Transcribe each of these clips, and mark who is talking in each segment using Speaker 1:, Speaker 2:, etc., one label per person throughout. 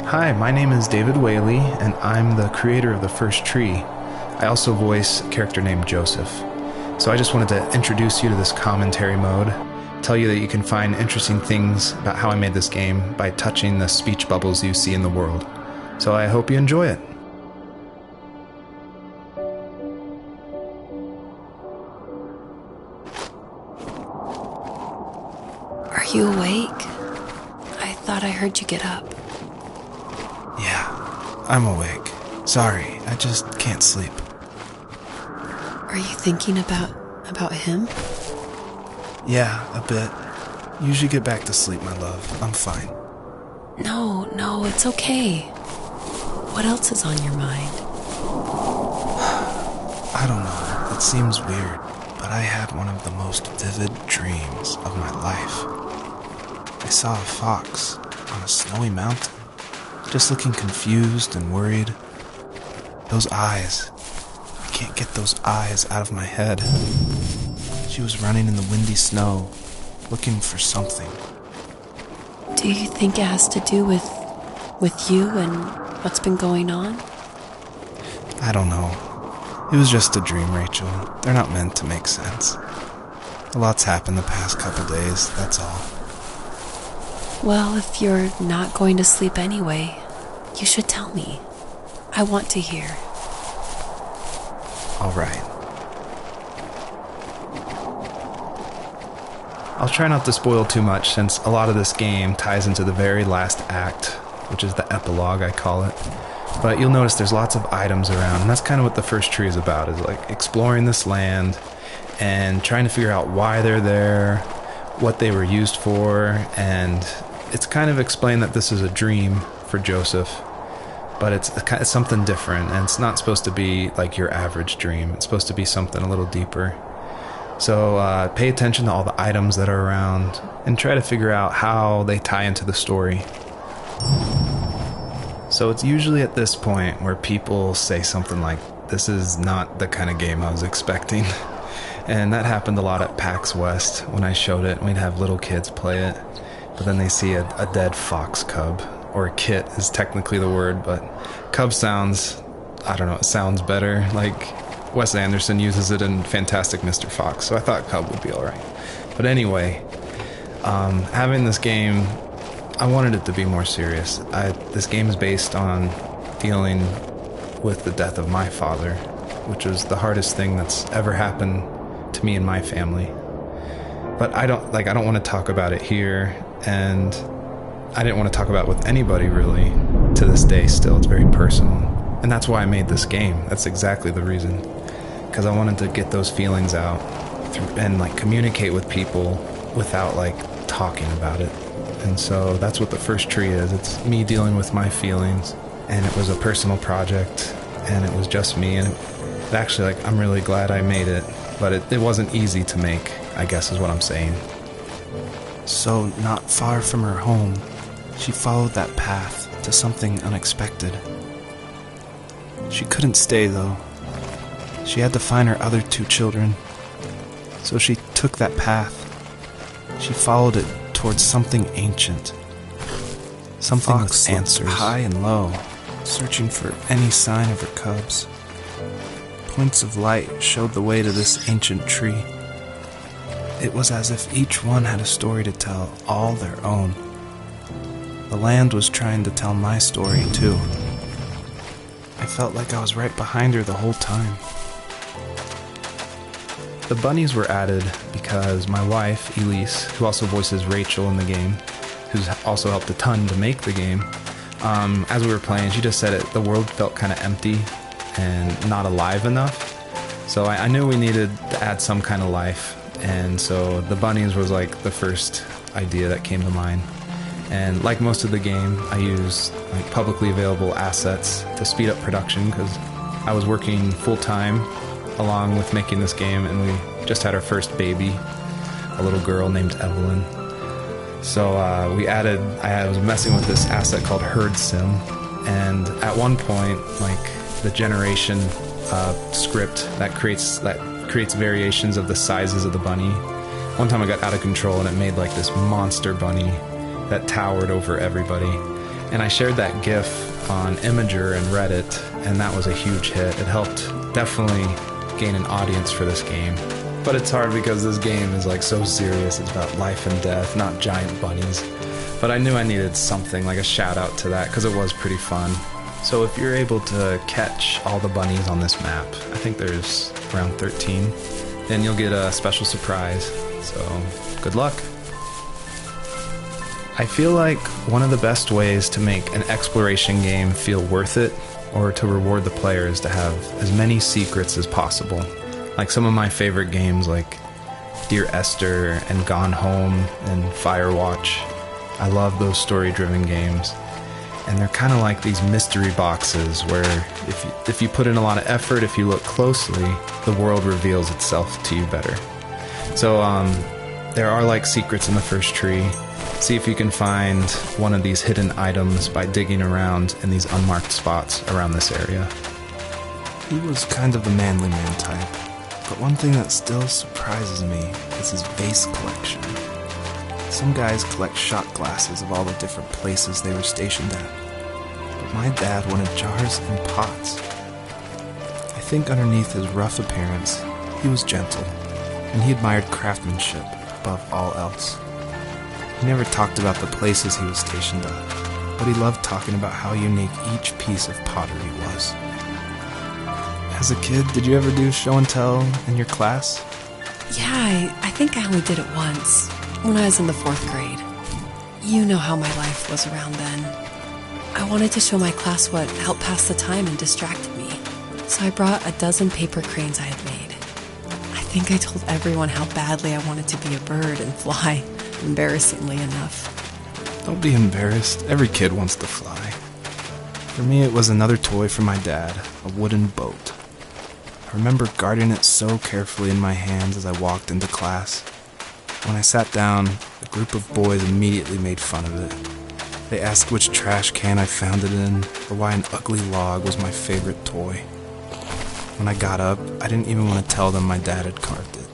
Speaker 1: Hi, my name is David Whaley, and I'm the creator of The First Tree. I also voice a character named Joseph. So I just wanted to introduce you to this commentary mode, tell you that you can find interesting things about how I made this game by touching the speech bubbles you see in the world. So I hope you enjoy it.
Speaker 2: Are you awake? I thought I heard you get up.
Speaker 1: Yeah, I'm awake. Sorry, I just can't sleep.
Speaker 2: Are you thinking about him?
Speaker 1: Yeah, a bit. Usually get back to sleep, my love. I'm fine.
Speaker 2: No, it's okay. What else is on your mind?
Speaker 1: I don't know. It seems weird, but I had one of the most vivid dreams of my life. I saw a fox on a snowy mountain, just looking confused and worried. Those eyes. I can't get those eyes out of my head. She was running in the windy snow, looking for something.
Speaker 2: Do you think it has to do with you and what's been going on?
Speaker 1: I don't know. It was just a dream, Rachel. They're not meant to make sense. A lot's happened the past couple days, that's all.
Speaker 2: Well, if you're not going to sleep anyway, you should tell me. I want to hear.
Speaker 1: All right. I'll try not to spoil too much since a lot of this game ties into the very last act, which is the epilogue, I call it. But you'll notice there's lots of items around, and that's kind of what the first tree is about, is like exploring this land and trying to figure out why they're there, what they were used for, and it's kind of explained that this is a dream for Joseph, but it's something different, and it's not supposed to be like your average dream. It's supposed to be something a little deeper. So pay attention to all the items that are around and try to figure out how they tie into the story. So it's usually at this point where people say something like, "This is not the kind of game I was expecting." And that happened a lot at PAX West when I showed it. We'd have little kids play it, but then they see a dead fox cub, or a kit is technically the word, but cub sounds, I don't know, it sounds better. Like Wes Anderson uses it in Fantastic Mr. Fox, so I thought cub would be alright. But anyway, having this game, I wanted it to be more serious. This game is based on dealing with the death of my father, which was the hardest thing that's ever happened to me and my family. But I don't want to talk about it here, and I didn't want to talk about it with anybody really to this day still. It's very personal. And that's why I made this game. That's exactly the reason. Because I wanted to get those feelings out and like communicate with people without like talking about it. And so that's what The First Tree is. It's me dealing with my feelings, and it was a personal project, and it was just me, and it actually, like, I'm really glad I made it, but it wasn't easy to make, I guess is what I'm saying. So, not far from her home, she followed that path to something unexpected. She couldn't stay, though. She had to find her other two children. So she took that path. She followed it towards something ancient. Something with answers, high and low, searching for any sign of her cubs. Points of light showed the way to this ancient tree. It was as if each one had a story to tell, all their own. The land was trying to tell my story, too. I felt like I was right behind her the whole time. The bunnies were added because my wife, Elise, who also voices Rachel in the game, who's also helped a ton to make the game, as we were playing, she just said the world felt kind of empty and not alive enough. So I knew we needed to add some kind of life, and so the bunnies was like the first idea that came to mind. And like most of the game, I used like publicly available assets to speed up production because I was working full-time along with making this game, and we just had our first baby, a little girl named Evelyn. So I was messing with this asset called Herd Sim, and at one point, like the generation script that creates variations of the sizes of the bunny. One time I got out of control and it made like this monster bunny that towered over everybody. And I shared that GIF on Imager and Reddit, and that was a huge hit. It helped definitely gain an audience for this game. But it's hard because this game is like so serious. It's about life and death, not giant bunnies. But I knew I needed something, like a shout out to that, because it was pretty fun. So if you're able to catch all the bunnies on this map, I think there's around 13, then you'll get a special surprise. So good luck. I feel like one of the best ways to make an exploration game feel worth it, or to reward the player, is to have as many secrets as possible. Like some of my favorite games like Dear Esther and Gone Home and Firewatch. I love those story-driven games. And they're kind of like these mystery boxes where if you put in a lot of effort, if you look closely, the world reveals itself to you better. So there are like secrets in the first tree. See if you can find one of these hidden items by digging around in these unmarked spots around this area.
Speaker 3: He was kind of the manly man type, but one thing that still surprises me is his vase collection. Some guys collect shot glasses of all the different places they were stationed at, but my dad wanted jars and pots. I think underneath his rough appearance, he was gentle, and he admired craftsmanship above all else. He never talked about the places he was stationed at, but he loved talking about how unique each piece of pottery was. As a kid, did you ever do show and tell in your class?
Speaker 2: Yeah, I think I only did it once, when I was in the 4th grade. You know how my life was around then. I wanted to show my class what helped pass the time and distracted me, so I brought a dozen paper cranes I had made. I think I told everyone how badly I wanted to be a bird and fly, embarrassingly enough.
Speaker 3: Don't be embarrassed. Every kid wants to fly. For me, it was another toy from my dad, a wooden boat. I remember guarding it so carefully in my hands as I walked into class. When I sat down, a group of boys immediately made fun of it. They asked which trash can I found it in, or why an ugly log was my favorite toy. When I got up, I didn't even want to tell them my dad had carved it.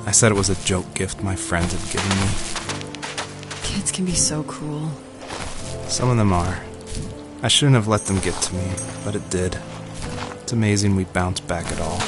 Speaker 3: I said it was a joke gift my friends had given me.
Speaker 2: Kids can be so cruel.
Speaker 3: Some of them are. I shouldn't have let them get to me, but it did. It's amazing we bounced back at all.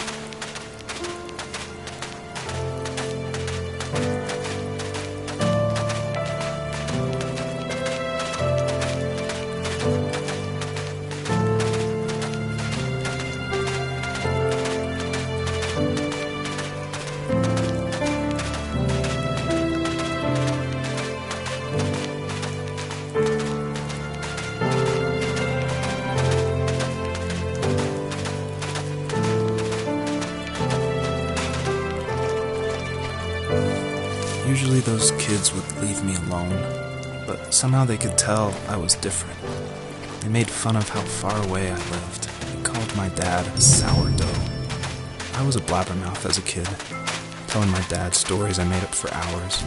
Speaker 3: Usually those kids would leave me alone, but somehow they could tell I was different. They made fun of how far away I lived. They called my dad sourdough. I was a blabbermouth as a kid, telling my dad stories I made up for hours.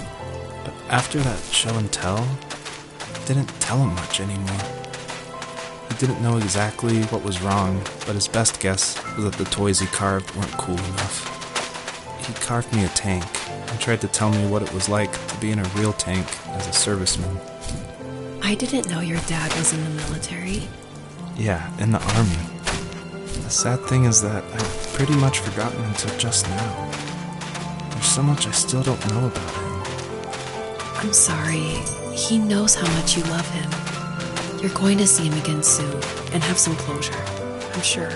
Speaker 3: But after that show and tell, I didn't tell him much anymore. He didn't know exactly what was wrong, but his best guess was that the toys he carved weren't cool enough. He carved me a tank and tried to tell me what it was like to be in a real tank as a serviceman.
Speaker 2: I didn't know your dad was in the military.
Speaker 3: Yeah, in the army. The sad thing is that I've pretty much forgotten until just now. There's so much I still don't know about him.
Speaker 2: I'm sorry. He knows how much you love him. You're going to see him again soon and have some closure, I'm sure.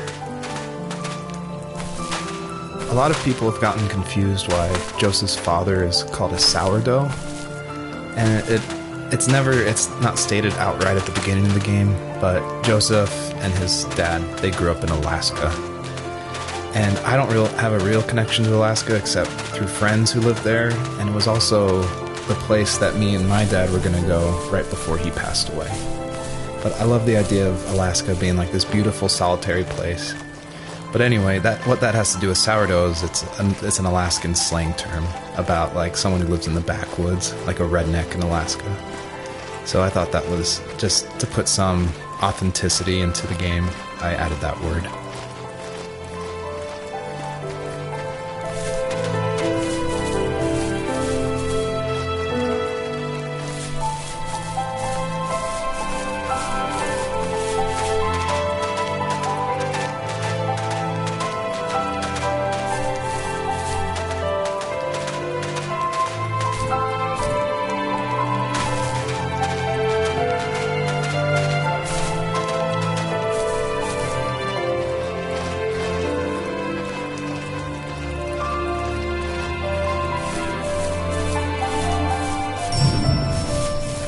Speaker 1: A lot of people have gotten confused why Joseph's father is called a sourdough, and it's not stated outright at the beginning of the game, but Joseph and his dad, they grew up in Alaska, and I don't have a real connection to Alaska except through friends who lived there, and it was also the place that me and my dad were going to go right before he passed away. But I love the idea of Alaska being like this beautiful solitary place. But anyway, what that has to do with sourdough is it's an Alaskan slang term about like someone who lives in the backwoods, like a redneck in Alaska. So I thought that was just to put some authenticity into the game. I added that word.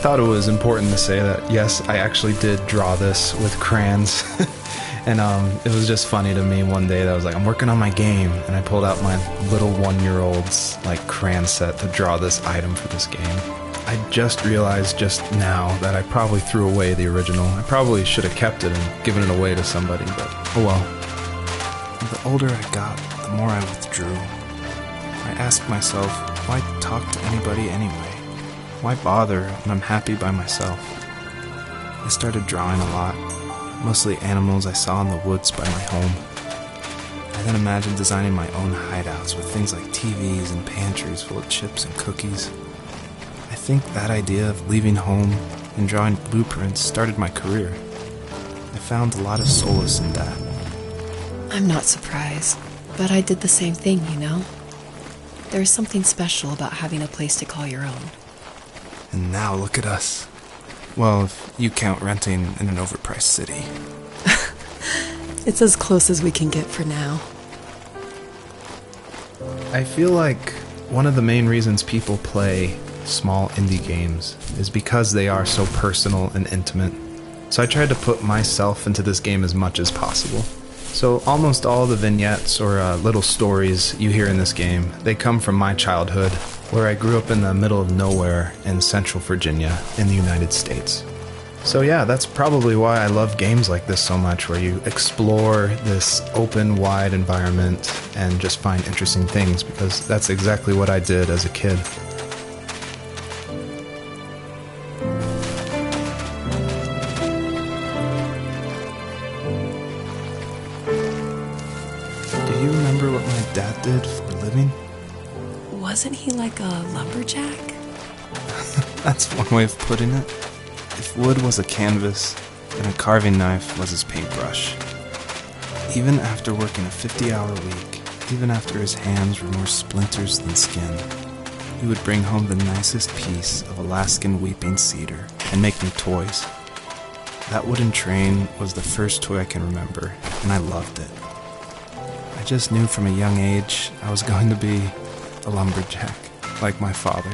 Speaker 1: thought it was important to say that, yes, I actually did draw this with crayons. And it was just funny to me one day that I was like, I'm working on my game, and I pulled out my little 1-year-old's like crayon set to draw this item for this game. I just realized just now that I probably threw away the original. I probably should have kept it and given it away to somebody, but oh well.
Speaker 3: The older I got, the more I withdrew. I asked myself, why talk to anybody anyway? Why bother when I'm happy by myself? I started drawing a lot. Mostly animals I saw in the woods by my home. I then imagined designing my own hideouts with things like TVs and pantries full of chips and cookies. I think that idea of leaving home and drawing blueprints started my career. I found a lot of solace in that.
Speaker 2: I'm not surprised, but I did the same thing, you know? There's something special about having a place to call your own.
Speaker 3: And now look at us. Well, if you count renting in an overpriced city.
Speaker 2: It's as close as we can get for now.
Speaker 1: I feel like one of the main reasons people play small indie games is because they are so personal and intimate. So I tried to put myself into this game as much as possible. So almost all the vignettes or little stories you hear in this game, they come from my childhood, where I grew up in the middle of nowhere in Central Virginia in the United States. So yeah, that's probably why I love games like this so much, where you explore this open, wide environment and just find interesting things, because that's exactly what I did as a kid.
Speaker 3: Do you remember what my dad did for a living?
Speaker 2: Wasn't he like a lumberjack?
Speaker 3: That's one way of putting it. If wood was a canvas, then a carving knife was his paintbrush. Even after working a 50-hour week, even after his hands were more splinters than skin, he would bring home the nicest piece of Alaskan weeping cedar and make me toys. That wooden train was the first toy I can remember, and I loved it. I just knew from a young age I was going to be a lumberjack, like my father.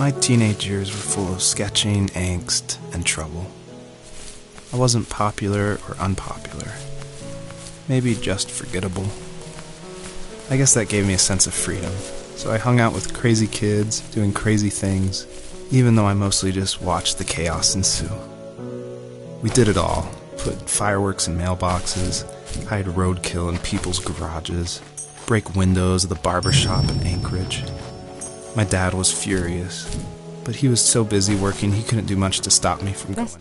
Speaker 3: My teenage years were full of sketching, angst, and trouble. I wasn't popular or unpopular. Maybe just forgettable. I guess that gave me a sense of freedom. So I hung out with crazy kids, doing crazy things, even though I mostly just watched the chaos ensue. We did it all. Put fireworks in mailboxes, hide roadkill in people's garages, break windows of the barber shop in Anchorage. My dad was furious, but he was so busy working he couldn't do much to stop me from going out.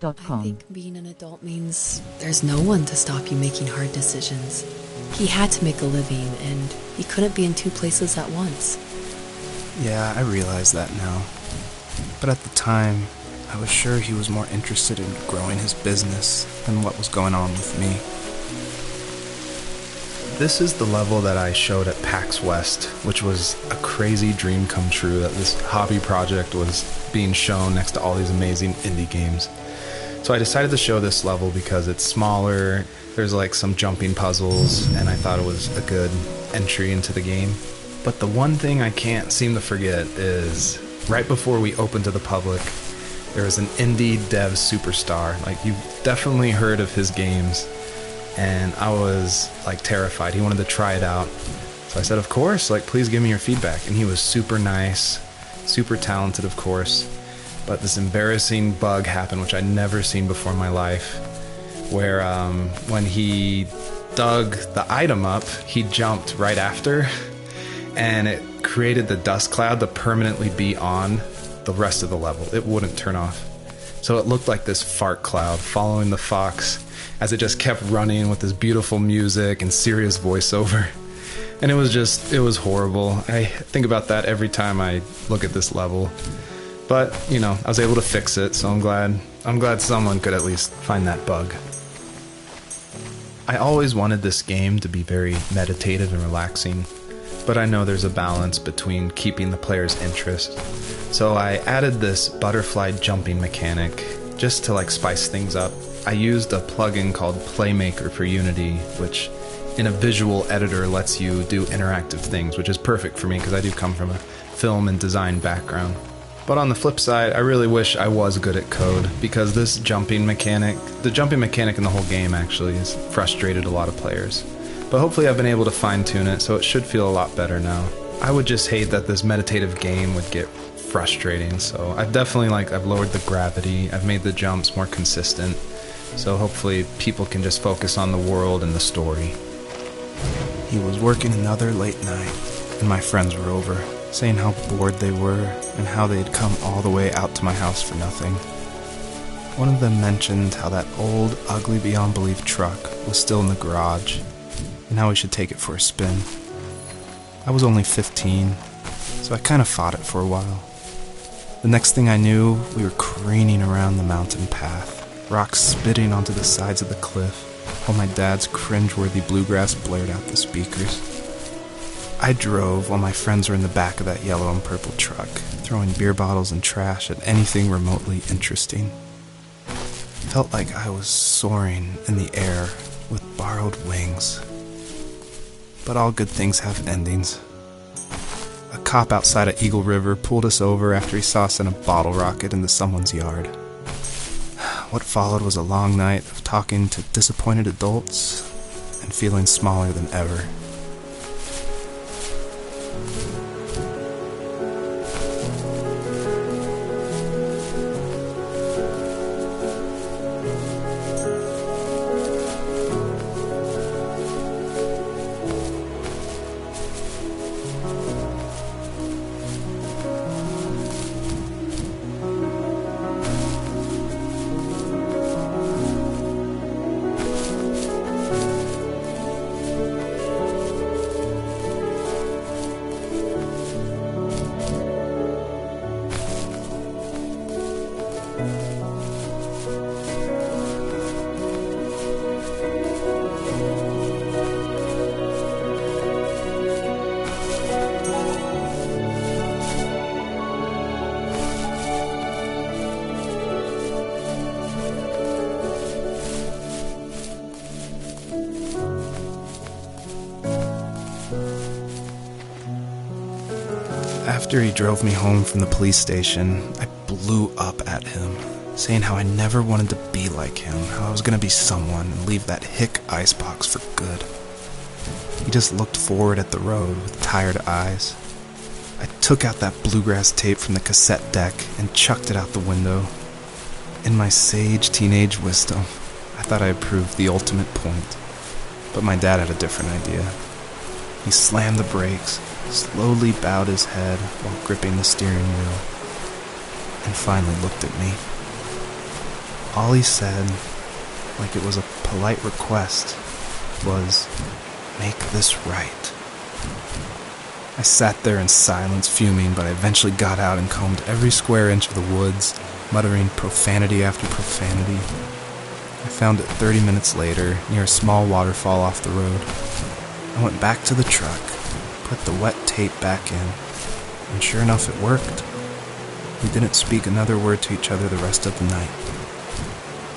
Speaker 2: I think being an adult means there's no one to stop you making hard decisions. He had to make a living, and he couldn't be in two places at once.
Speaker 3: Yeah, I realize that now. But at the time, I was sure he was more interested in growing his business than what was going on with me.
Speaker 1: This is the level that I showed at PAX West, which was a crazy dream come true that this hobby project was being shown next to all these amazing indie games. So I decided to show this level because it's smaller, there's like some jumping puzzles, and I thought it was a good entry into the game. But the one thing I can't seem to forget is right before we opened to the public, there was an indie dev superstar. Like, you've definitely heard of his games, and I was like terrified. He wanted to try it out. So I said, of course, like, please give me your feedback. And he was super nice, super talented, of course. But this embarrassing bug happened, which I'd never seen before in my life, where when he dug the item up, he jumped right after, and it created the dust cloud to permanently be on the rest of the level. It wouldn't turn off. So it looked like this fart cloud following the fox as it just kept running with this beautiful music and serious voiceover. And it was horrible. I think about that every time I look at this level. But, you know, I was able to fix it, so I'm glad someone could at least find that bug. I always wanted this game to be very meditative and relaxing, but I know there's a balance between keeping the player's interest. So I added this butterfly jumping mechanic just to like spice things up. I used a plugin called Playmaker for Unity, which in a visual editor lets you do interactive things, which is perfect for me because I do come from a film and design background. But on the flip side, I really wish I was good at code, because this jumping mechanic, the jumping mechanic in the whole game actually, has frustrated a lot of players. But hopefully I've been able to fine-tune it, so it should feel a lot better now. I would just hate that this meditative game would get frustrating, so I've definitely I've lowered the gravity, I've made the jumps more consistent, so hopefully people can just focus on the world and the story.
Speaker 3: He was working another late night, and my friends were over, saying how bored they were and how they'd come all the way out to my house for nothing. One of them mentioned how that old, ugly beyond belief truck was still in the garage, and how we should take it for a spin. I was only 15, so I kind of fought it for a while. The next thing I knew, we were craning around the mountain path, rocks spitting onto the sides of the cliff, while my dad's cringeworthy bluegrass blared out the speakers. I drove while my friends were in the back of that yellow and purple truck, throwing beer bottles and trash at anything remotely interesting. Felt like I was soaring in the air with borrowed wings. But all good things have endings. A cop outside of Eagle River pulled us over after he saw us in a bottle rocket into someone's yard. What followed was a long night of talking to disappointed adults and feeling smaller than ever. After he drove me home from the police station, I blew up at him, saying how I never wanted to be like him, how I was going to be someone and leave that hick icebox for good. He just looked forward at the road with tired eyes. I took out that bluegrass tape from the cassette deck and chucked it out the window. In my sage teenage wisdom, I thought I had proved the ultimate point. But my dad had a different idea. He slammed the brakes, slowly bowed his head while gripping the steering wheel, and finally looked at me. All he said, like it was a polite request, was, "Make this right." I sat there in silence, fuming, but I eventually got out and combed every square inch of the woods, muttering profanity after profanity. I found it 30 minutes later, near a small waterfall off the road. I went back to the truck, put the wet tape back in, and sure enough it worked. We didn't speak another word to each other the rest of the night.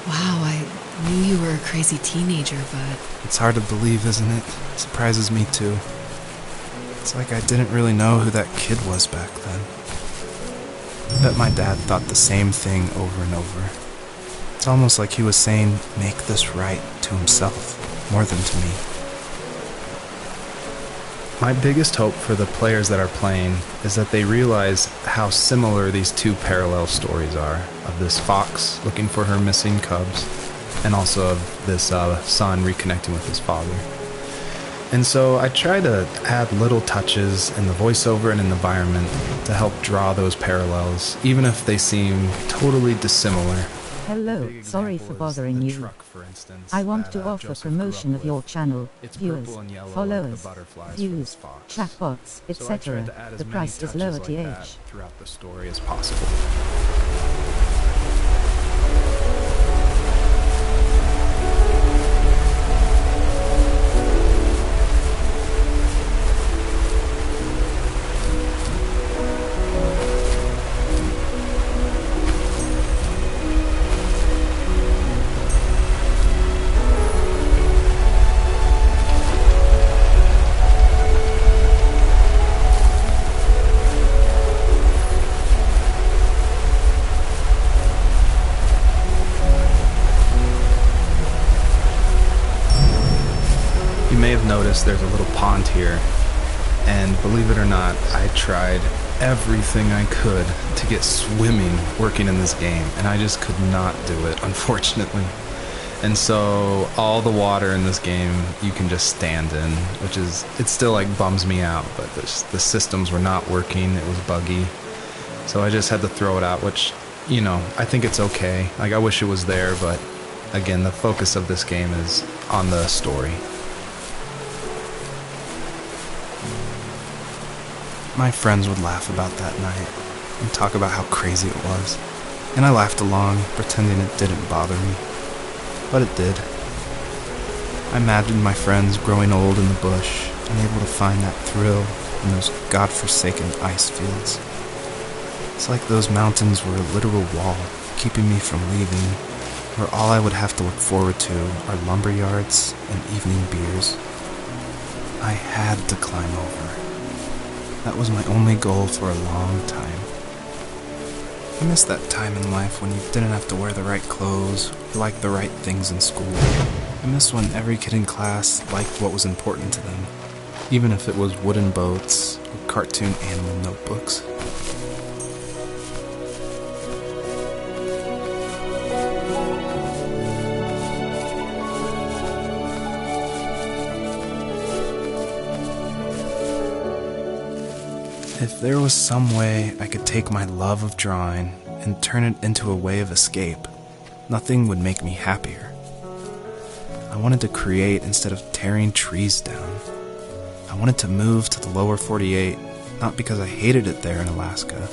Speaker 2: Wow, I knew you were a crazy teenager, but...
Speaker 3: It's hard to believe, isn't it? It surprises me too. It's like I didn't really know who that kid was back then. I bet my dad thought the same thing over and over. It's almost like he was saying, "Make this right," to himself, more than to me.
Speaker 1: My biggest hope for the players that are playing is that they realize how similar these two parallel stories are, of this fox looking for her missing cubs, and also of this son reconnecting with his father. And so I try to add little touches in the voiceover and in the environment to help draw those parallels, even if they seem totally dissimilar.
Speaker 4: Hello, sorry for bothering you. I want to offer promotion of your channel, viewers, followers, views, chatbots, etc. The price is low at the age.
Speaker 1: Throughout the story as possible. You may have noticed there's a little pond here, and believe it or not, I tried everything I could to get swimming working in this game, and I just could not do it, unfortunately. And so all the water in this game you can just stand in, which is, it still like bums me out, but the systems were not working, it was buggy. So I just had to throw it out, which, you know, I think it's okay. Like, I wish it was there, but again, the focus of this game is on the story.
Speaker 3: My friends would laugh about that night and talk about how crazy it was, and I laughed along, pretending it didn't bother me. But it did. I imagined my friends growing old in the bush and able to find that thrill in those godforsaken ice fields. It's like those mountains were a literal wall, keeping me from leaving, where all I would have to look forward to are lumber yards and evening beers. I had to climb over. That was my only goal for a long time. I miss that time in life when you didn't have to wear the right clothes or like the right things in school. I miss when every kid in class liked what was important to them, even if it was wooden boats or cartoon animal notebooks. If there was some way I could take my love of drawing and turn it into a way of escape, nothing would make me happier. I wanted to create instead of tearing trees down. I wanted to move to the lower 48, not because I hated it there in Alaska,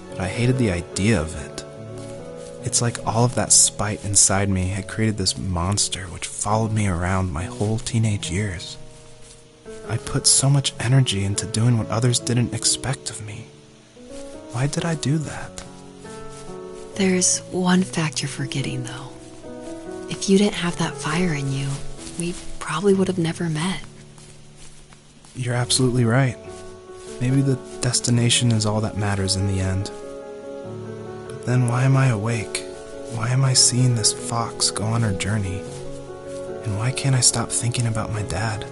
Speaker 3: but I hated the idea of it. It's like all of that spite inside me had created this monster which followed me around my whole teenage years. I put so much energy into doing what others didn't expect of me. Why did I do that?
Speaker 2: There's one fact you're forgetting, though. If you didn't have that fire in you, we probably would have never met.
Speaker 3: You're absolutely right. Maybe the destination is all that matters in the end. But then why am I awake? Why am I seeing this fox go on her journey? And why can't I stop thinking about my dad?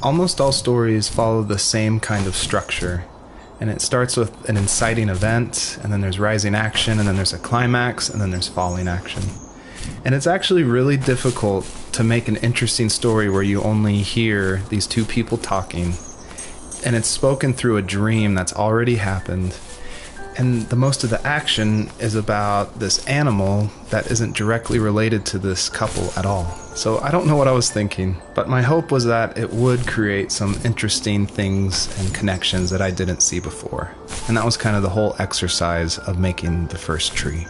Speaker 1: Almost all stories follow the same kind of structure, and it starts with an inciting event, and then there's rising action, and then there's a climax, and then there's falling action. And it's actually really difficult to make an interesting story where you only hear these two people talking, and it's spoken through a dream that's already happened, and the most of the action is about this animal that isn't directly related to this couple at all. So I don't know what I was thinking, but my hope was that it would create some interesting things and connections that I didn't see before. And that was kind of the whole exercise of making the first tree.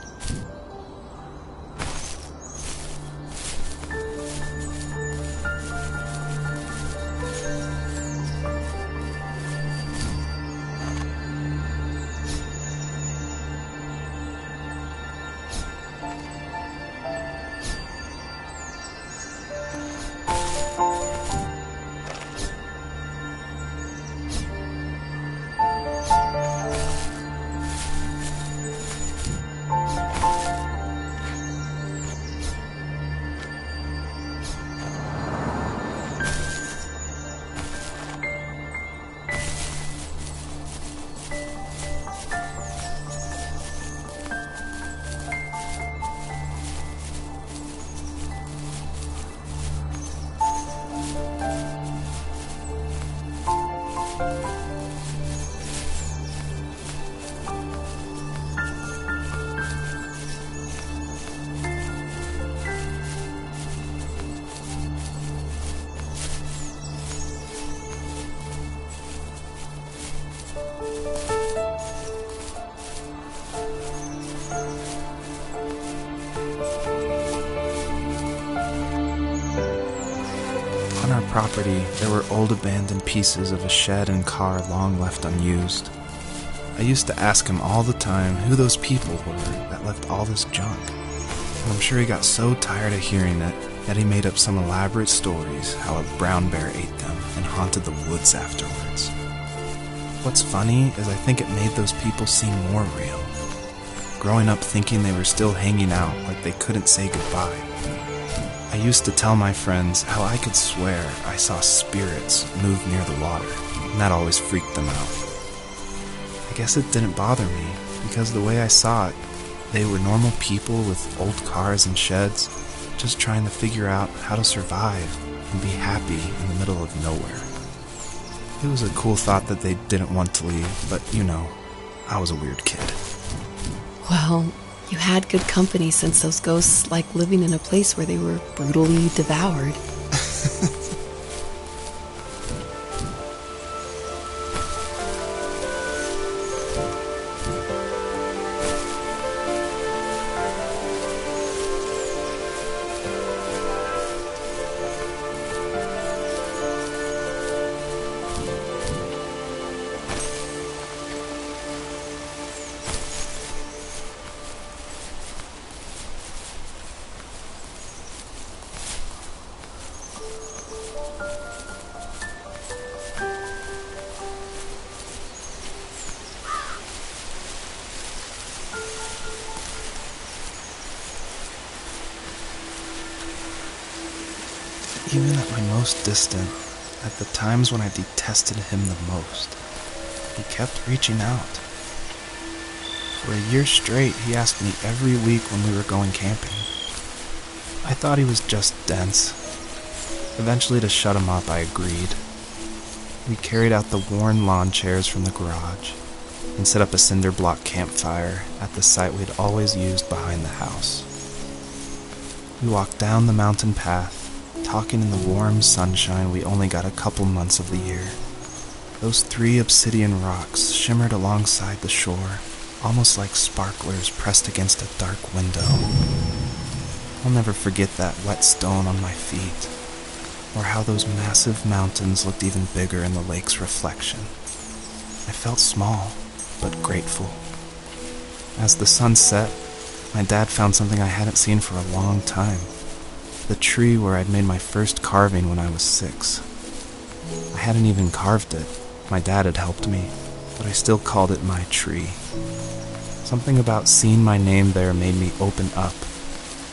Speaker 3: On our property, there were old abandoned pieces of a shed and car long left unused. I used to ask him all the time who those people were that left all this junk. And I'm sure he got so tired of hearing it that he made up some elaborate stories how a brown bear ate them and haunted the woods afterwards. What's funny is I think it made those people seem more real. Growing up thinking they were still hanging out like they couldn't say goodbye. I used to tell my friends how I could swear I saw spirits move near the water, and that always freaked them out. I guess it didn't bother me, because the way I saw it, they were normal people with old cars and sheds, just trying to figure out how to survive and be happy in the middle of nowhere. It was a cool thought that they didn't want to leave, but you know, I was a weird kid.
Speaker 2: Well, you had good company since those ghosts like living in a place where they were brutally devoured.
Speaker 3: Even at my most distant, at the times when I detested him the most, he kept reaching out. For a year straight, he asked me every week when we were going camping. I thought he was just dense. Eventually, to shut him up, I agreed. We carried out the worn lawn chairs from the garage and set up a cinder block campfire at the site we'd always used behind the house. We walked down the mountain path, talking in the warm sunshine we only got a couple months of the year. Those 3 obsidian rocks shimmered alongside the shore, almost like sparklers pressed against a dark window. I'll never forget that wet stone on my feet, or how those massive mountains looked even bigger in the lake's reflection. I felt small, but grateful. As the sun set, my dad found something I hadn't seen for a long time. The tree where I'd made my first carving when I was 6. I hadn't even carved it. My dad had helped me, but I still called it my tree. Something about seeing my name there made me open up,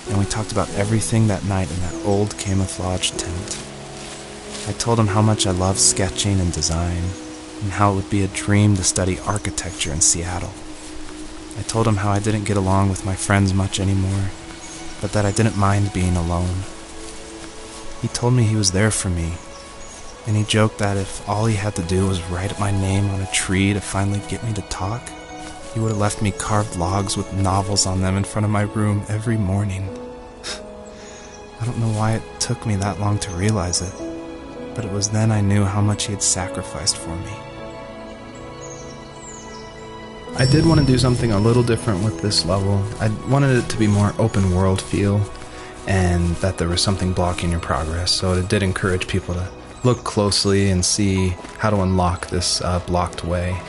Speaker 3: and we talked about everything that night in that old camouflage tent. I told him how much I loved sketching and design, and how it would be a dream to study architecture in Seattle. I told him how I didn't get along with my friends much anymore, but that I didn't mind being alone. He told me he was there for me, and he joked that if all he had to do was write my name on a tree to finally get me to talk, he would have left me carved logs with novels on them in front of my room every morning. I don't know why it took me that long to realize it, but it was then I knew how much he had sacrificed for me.
Speaker 1: I did want to do something a little different with this level. I wanted it to be more open world feel, and that there was something blocking your progress, so it did encourage people to look closely and see how to unlock this blocked way.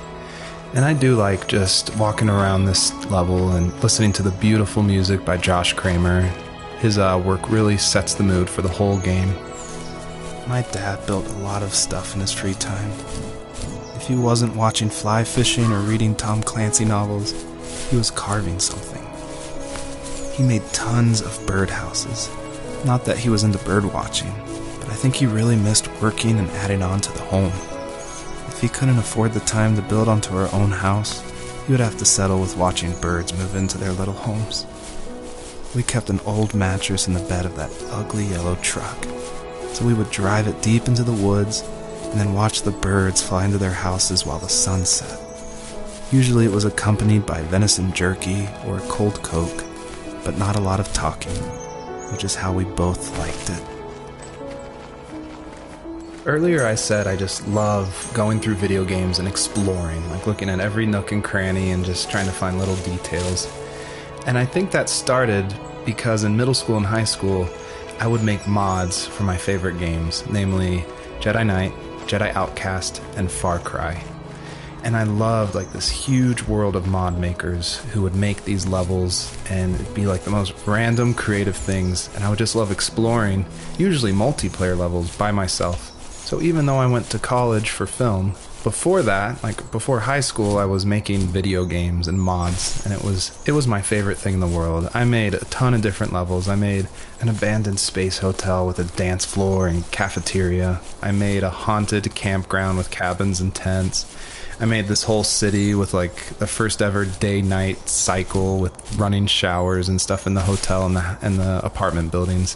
Speaker 1: And I do like just walking around this level and listening to the beautiful music by Josh Kramer. His work really sets the mood for the whole game.
Speaker 3: My dad built a lot of stuff in his free time. If he wasn't watching fly fishing or reading Tom Clancy novels, he was carving something. He made tons of birdhouses. Not that he was into bird watching, but I think he really missed working and adding on to the home. If he couldn't afford the time to build onto our own house, he would have to settle with watching birds move into their little homes. We kept an old mattress in the bed of that ugly yellow truck, so we would drive it deep into the woods and then watch the birds fly into their houses while the sun set. Usually it was accompanied by venison jerky or cold Coke, but not a lot of talking, which is how we both liked it.
Speaker 1: Earlier I said I just love going through video games and exploring, like looking at every nook and cranny and just trying to find little details. And I think that started because in middle school and high school, I would make mods for my favorite games, namely Jedi Knight, Jedi Outcast, and Far Cry. And I loved like this huge world of mod makers who would make these levels, and it'd be like the most random creative things, and I would just love exploring, usually multiplayer levels by myself. So even though I went to college for film, before that, like before high school, I was making video games and mods, and it was my favorite thing in the world. I made a ton of different levels. I made an abandoned space hotel with a dance floor and cafeteria. I made a haunted campground with cabins and tents. I made this whole city with like the first ever day-night cycle with running showers and stuff in the hotel and the apartment buildings.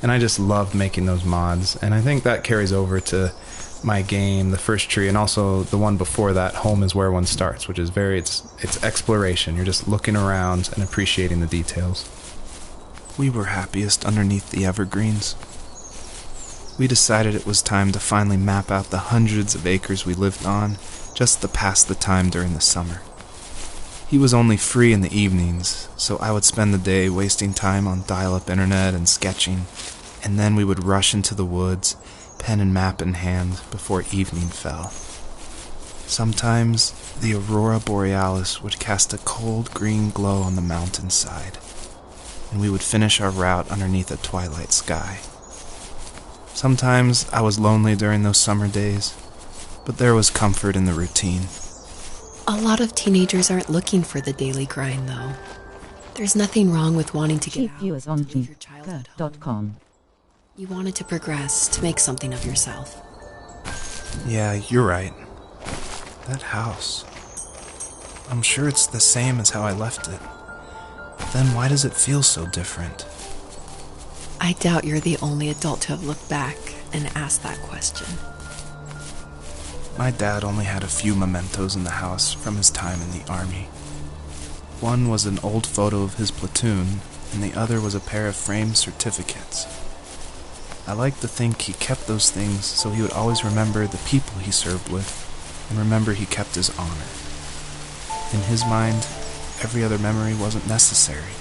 Speaker 1: And I just loved making those mods, and I think that carries over to my game, The First Tree, and also the one before that, Home is Where One Starts, which is it's exploration. You're just looking around and appreciating the details.
Speaker 3: We were happiest underneath the evergreens. We decided it was time to finally map out the hundreds of acres we lived on just to pass the time during the summer. He was only free in the evenings, so I would spend the day wasting time on dial-up internet and sketching, and then we would rush into the woods, pen and map in hand, before evening fell. Sometimes the aurora borealis would cast a cold green glow on the mountainside, and we would finish our route underneath a twilight sky. Sometimes I was lonely during those summer days, but there was comfort in the routine.
Speaker 2: A lot of teenagers aren't looking for the daily grind, though. There's nothing wrong with wanting to get
Speaker 4: Keep
Speaker 2: out
Speaker 4: viewers
Speaker 2: and
Speaker 4: on
Speaker 2: leave your childhood home.
Speaker 4: G.com.
Speaker 2: You wanted to progress, to make something of yourself.
Speaker 3: Yeah, you're right. That house. I'm sure it's the same as how I left it. Then why does it feel so different?
Speaker 2: I doubt you're the only adult to have looked back and asked that question.
Speaker 3: My dad only had a few mementos in the house from his time in the army. One was an old photo of his platoon, and the other was a pair of framed certificates. I like to think he kept those things so he would always remember the people he served with, and remember he kept his honor. In his mind, every other memory wasn't necessary.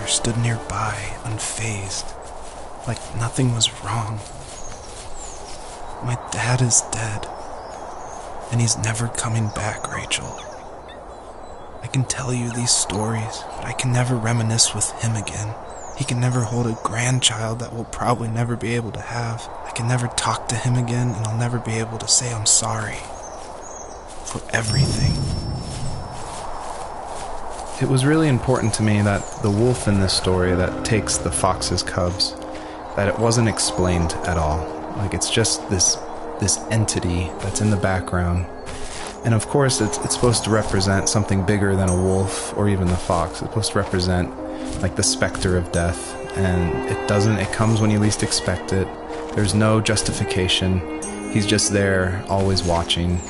Speaker 3: stranger stood nearby, unfazed, like nothing was wrong. My dad is dead, and he's never coming back, Rachel. I can tell you these stories, but I can never reminisce with him again. He can never hold a grandchild that we'll probably never be able to have. I can never talk to him again, and I'll never be able to say I'm sorry for everything.
Speaker 1: It was really important to me that the wolf in this story that takes the fox's cubs, that it wasn't explained at all. Like, it's just this entity that's in the background. And of course, it's supposed to represent something bigger than a wolf or even the fox. It's supposed to represent like the specter of death. And it comes when you least expect it. There's no justification. He's just there, always watching.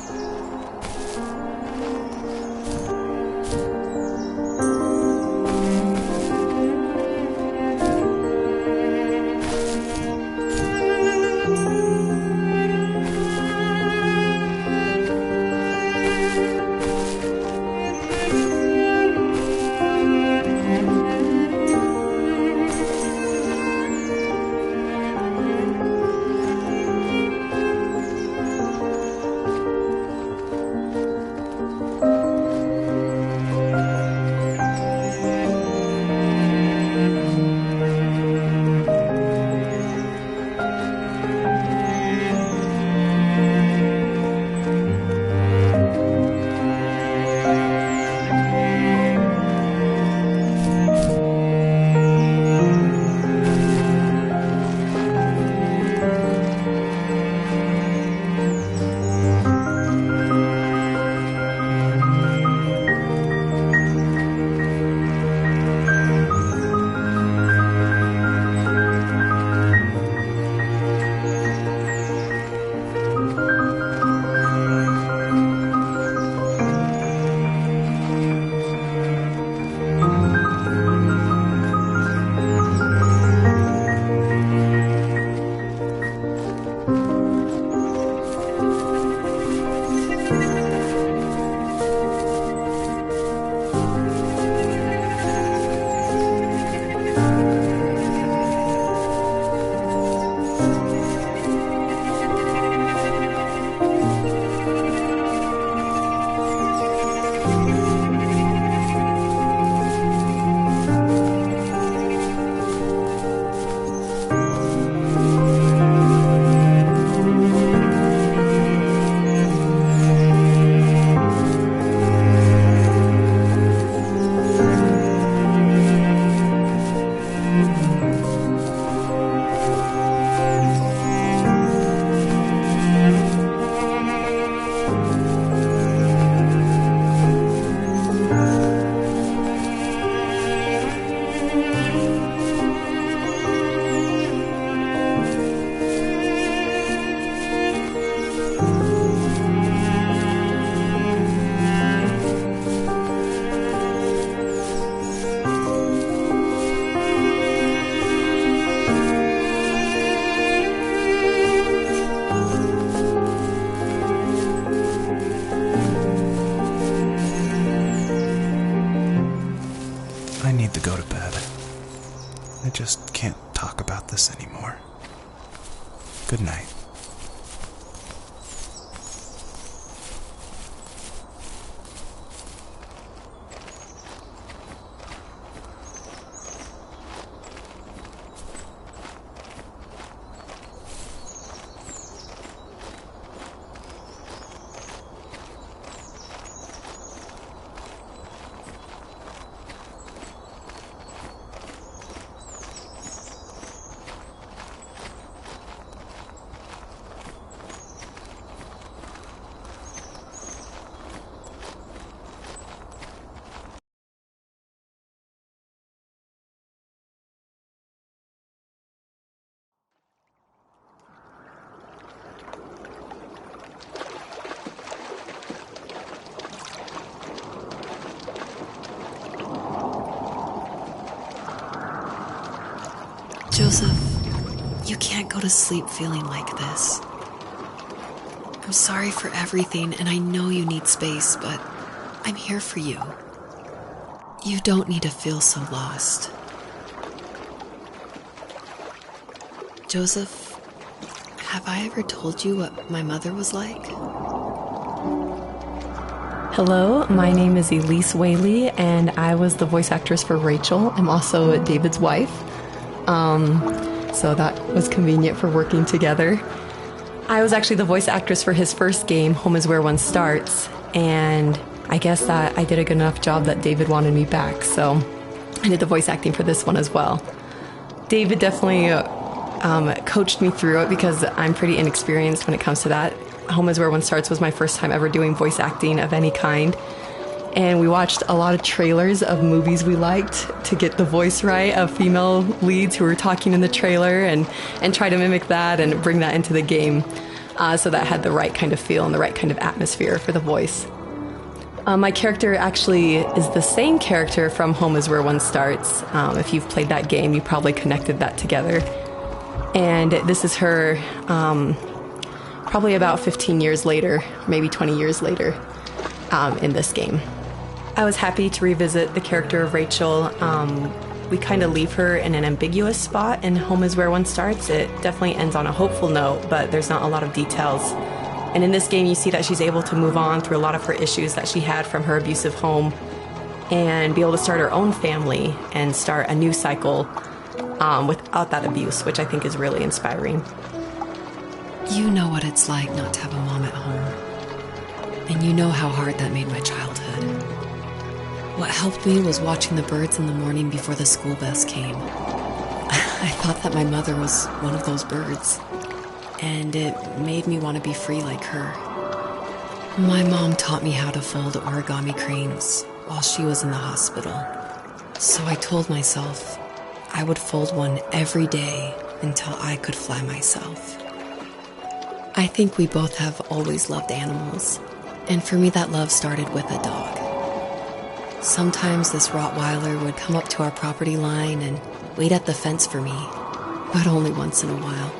Speaker 3: I just can't talk about this anymore. Good night.
Speaker 2: Joseph, you can't go to sleep feeling like this. I'm sorry for everything, and I know you need space, but I'm here for you. You don't need to feel so lost. Joseph, have I ever told you what my mother was like?
Speaker 5: Hello, my name is Elise Whaley, and I was the voice actress for Rachel. I'm also David's wife, so that was convenient for working together. I was actually the voice actress for his first game, Home is Where One Starts, and I guess that I did a good enough job that David wanted me back, so I did the voice acting for this one as well. David definitely coached me through it because I'm pretty inexperienced when it comes to that. Home is Where One Starts was my first time ever doing voice acting of any kind. And we watched a lot of trailers of movies we liked to get the voice right of female leads who were talking in the trailer and try to mimic that and bring that into the game. So that had the right kind of feel and the right kind of atmosphere for the voice. My character actually is the same character from Home is Where One Starts. If you've played that game, you probably connected that together. And this is her probably about 15 years later, maybe 20 years later in this game. I was happy to revisit the character of Rachel. We kind of leave her in an ambiguous spot in Home is Where One Starts. It definitely ends on a hopeful note, but there's not a lot of details. And in this game, you see that she's able to move on through a lot of her issues that she had from her abusive home and be able to start her own family and start a new cycle without that abuse, which I think is really inspiring.
Speaker 2: You know what it's like not to have a mom at home. And you know how hard that made my childhood. What helped me was watching the birds in the morning before the school bus came. I thought that my mother was one of those birds, and it made me want to be free like her. My mom taught me how to fold origami cranes while she was in the hospital. So I told myself I would fold one every day until I could fly myself. I think we both have always loved animals, and for me that love started with a dog. Sometimes this Rottweiler would come up to our property line and wait at the fence for me, but only once in a while.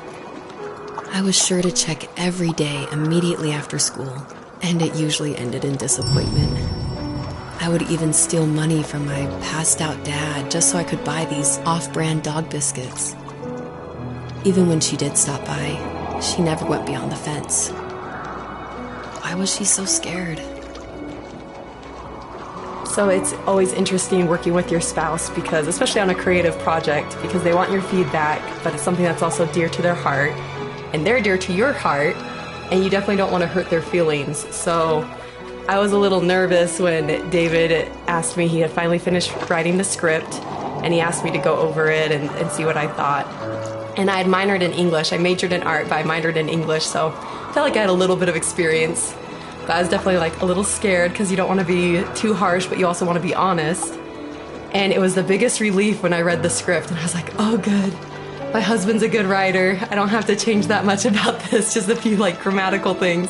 Speaker 2: I was sure to check every day immediately after school, and it usually ended in disappointment. I would even steal money from my passed-out dad just so I could buy these off-brand dog biscuits. Even when she did stop by, she never went beyond the fence. Why was she so scared?
Speaker 5: So it's always interesting working with your spouse because, especially on a creative project, because they want your feedback, but it's something that's also dear to their heart, and they're dear to your heart, and you definitely don't want to hurt their feelings. So I was a little nervous when David asked me, he had finally finished writing the script, and he asked me to go over it and see what I thought. And I had minored in English. I majored in art, but I minored in English, so I felt like I had a little bit of experience. But I was definitely like a little scared because you don't want to be too harsh, but you also want to be honest. And it was the biggest relief when I read the script, and I was like, oh, good. My husband's a good writer. I don't have to change that much about this, just a few like grammatical things.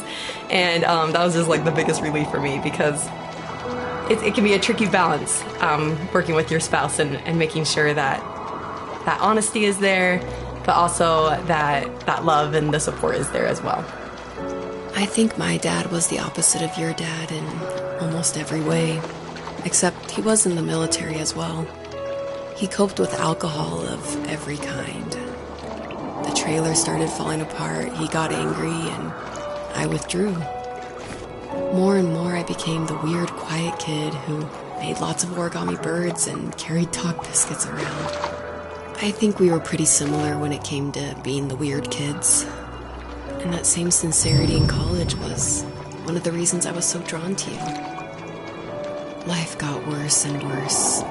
Speaker 5: And that was just like the biggest relief for me because it can be a tricky balance working with your spouse and making sure that that honesty is there, but also that love and the support is there as well.
Speaker 2: I think my dad was the opposite of your dad in almost every way, except he was in the military as well. He coped with alcohol of every kind. The trailer started falling apart, he got angry, and I withdrew. More and more I became the weird, quiet kid who made lots of origami birds and carried dog biscuits around. I think we were pretty similar when it came to being the weird kids. And that same sincerity in college was one of the reasons I was so drawn to you. Life got worse and worse,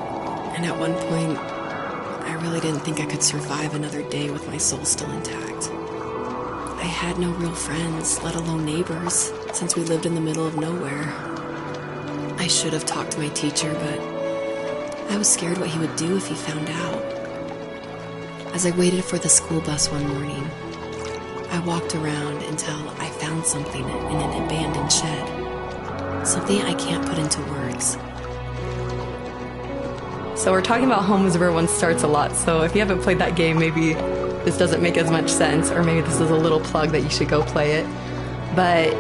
Speaker 2: and at one point, I really didn't think I could survive another day with my soul still intact. I had no real friends, let alone neighbors, since we lived in the middle of nowhere. I should have talked to my teacher, but I was scared what he would do if he found out. As I waited for the school bus one morning, I walked around until I found something in an abandoned shed. Something I can't put into words.
Speaker 5: So we're talking about Home is Where One Starts a lot, so if you haven't played that game, maybe this doesn't make as much sense, or maybe this is a little plug that you should go play it. But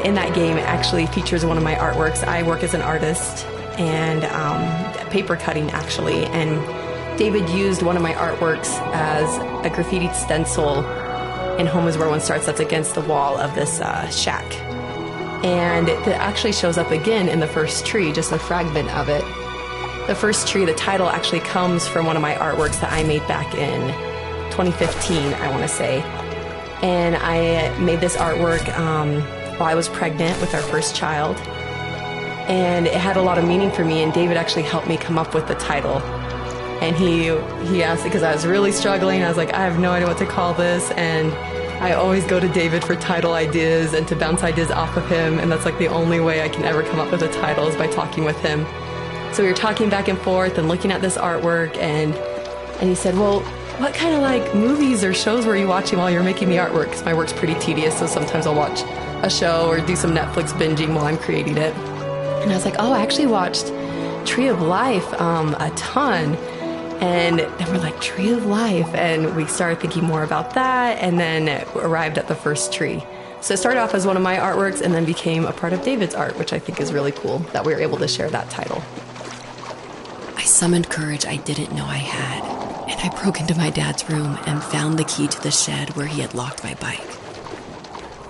Speaker 5: in that game, it actually features one of my artworks. I work as an artist and paper cutting, actually, and David used one of my artworks as a graffitied stencil in Home is Where One Starts that's against the wall of this shack. And it actually shows up again in the first tree, just a fragment of it. The first tree, the title actually comes from one of my artworks that I made back in 2015, I want to say. And I made this artwork while I was pregnant with our first child. And it had a lot of meaning for me, and David actually helped me come up with the title. And he asked, because I was really struggling, I was like, I have no idea what to call this, and I always go to David for title ideas and to bounce ideas off of him, and that's like the only way I can ever come up with a title is by talking with him. So we were talking back and forth and looking at this artwork, and he said, well, what kind of like movies or shows were you watching while you were making the artwork? Because my work's pretty tedious, so sometimes I'll watch a show or do some Netflix binging while I'm creating it. And I was like, oh, I actually watched Tree of Life a ton. And then we're like, Tree of Life. And we started thinking more about that, and then arrived at the first tree. So it started off as one of my artworks and then became a part of David's art, which I think is really cool that we were able to share that title.
Speaker 2: I summoned courage I didn't know I had, and I broke into my dad's room and found the key to the shed where he had locked my bike.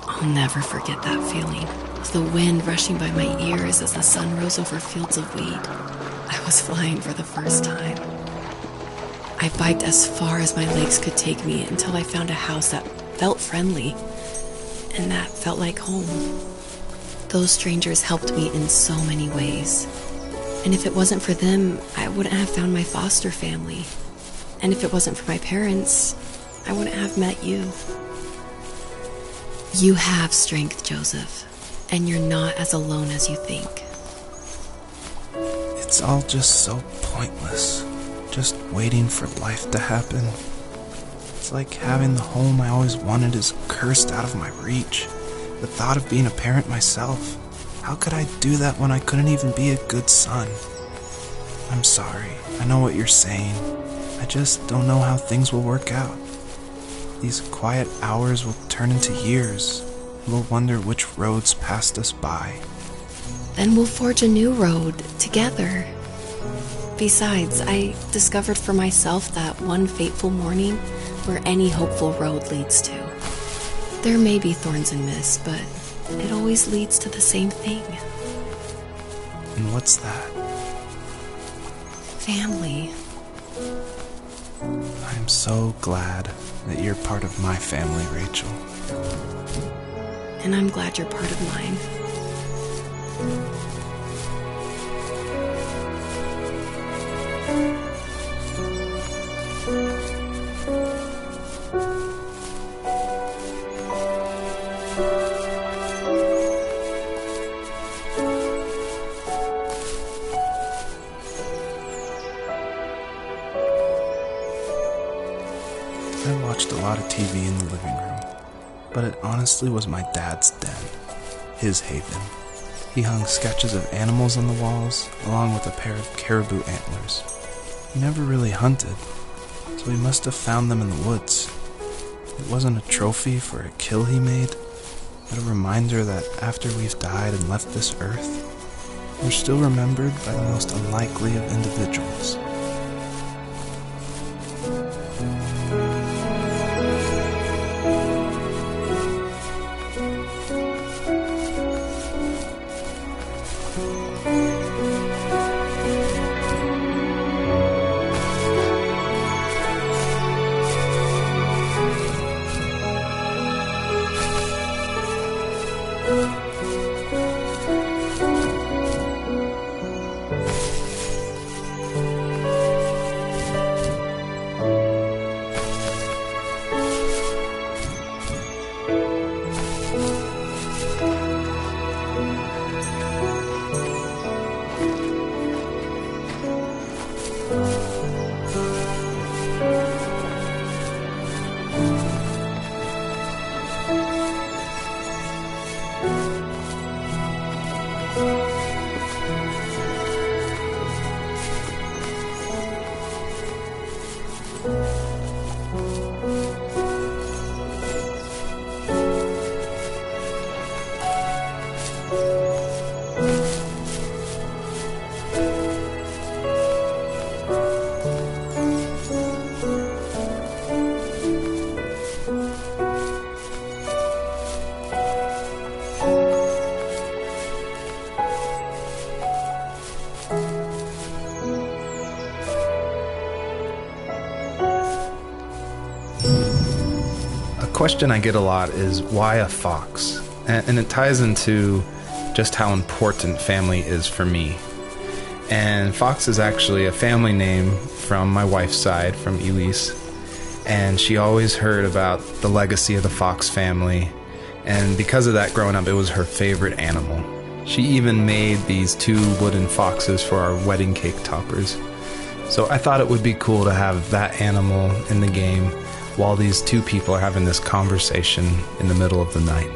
Speaker 2: I'll never forget that feeling, of the wind rushing by my ears as the sun rose over fields of wheat. I was flying for the first time. I biked as far as my legs could take me until I found a house that felt friendly and that felt like home. Those strangers helped me in so many ways. And if it wasn't for them, I wouldn't have found my foster family. And if it wasn't for my parents, I wouldn't have met you. You have strength, Joseph, and you're not as alone as you think.
Speaker 3: It's all just so pointless. Just waiting for life to happen. It's like having the home I always wanted is cursed out of my reach. The thought of being a parent myself. How could I do that when I couldn't even be a good son? I'm sorry. I know what you're saying. I just don't know how things will work out. These quiet hours will turn into years. And we'll wonder which roads passed us by.
Speaker 2: Then we'll forge a new road together. Besides, I discovered for myself that one fateful morning where any hopeful road leads to. There may be thorns in this, but it always leads to the same thing.
Speaker 3: And what's that?
Speaker 2: Family.
Speaker 3: I'm so glad that you're part of my family, Rachel.
Speaker 2: And I'm glad you're part of mine.
Speaker 3: I watched a lot of TV in the living room, but it honestly was my dad's den, his haven. He hung sketches of animals on the walls, along with a pair of caribou antlers. He never really hunted, so he must have found them in the woods. It wasn't a trophy for a kill he made, but a reminder that after we've died and left this earth, we're still remembered by the most unlikely of individuals.
Speaker 1: question I get a lot is why a fox? And it ties into just how important family is for me. And Fox is actually a family name from my wife's side, from Elise. And she always heard about the legacy of the Fox family. And because of that, growing up, it was her favorite animal. She even made these 2 wooden foxes for our wedding cake toppers. So I thought it would be cool to have that animal in the game while these 2 people are having this conversation in the middle of the night.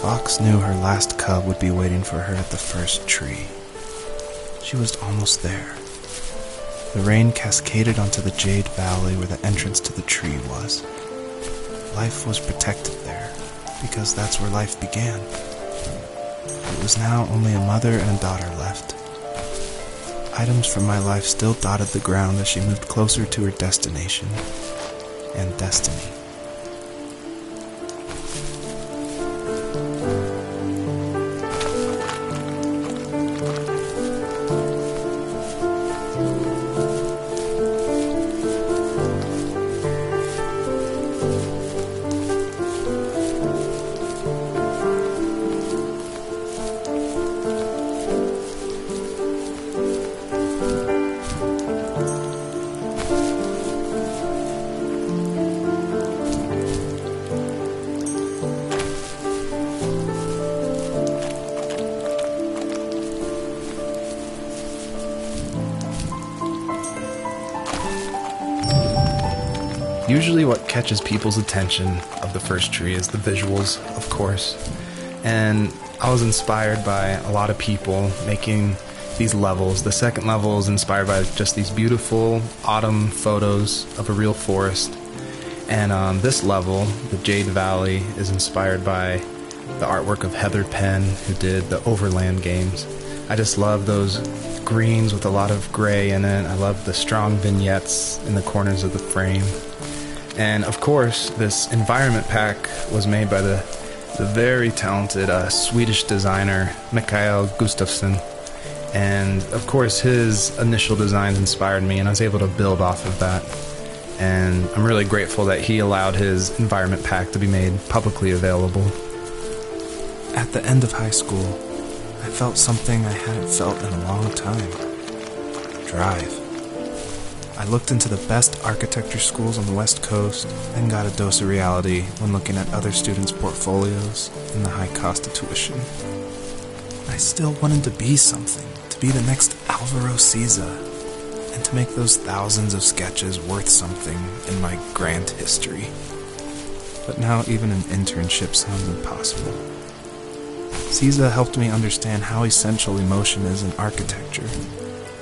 Speaker 3: Fox knew her last cub would be waiting for her at the first tree. She was almost there. The rain cascaded onto the Jade Valley where the entrance to the tree was. Life was protected there, because that's where life began. It was now only a mother and a daughter left. Items from my life still dotted the ground as she moved closer to her destination and destiny.
Speaker 1: Usually what catches people's attention of the first tree is the visuals, of course. And I was inspired by a lot of people making these levels. The second level is inspired by just these beautiful autumn photos of a real forest. And on this level, the Jade Valley, is inspired by the artwork of Heather Penn, who did the Overland games. I just love those greens with a lot of gray in it. I love the strong vignettes in the corners of the frame. And of course, this environment pack was made by the very talented Swedish designer Mikael Gustafsson. And of course, his initial designs inspired me, and I was able to build off of that. And I'm really grateful that he allowed his environment pack to be made publicly available.
Speaker 3: At the end of high school, I felt something I hadn't felt in a long time. Drive. I looked into the best architecture schools on the West Coast and got a dose of reality when looking at other students' portfolios and the high cost of tuition. I still wanted to be something, to be the next Alvaro Siza, and to make those thousands of sketches worth something in my grand history. But now even an internship sounds impossible. Siza helped me understand how essential emotion is in architecture.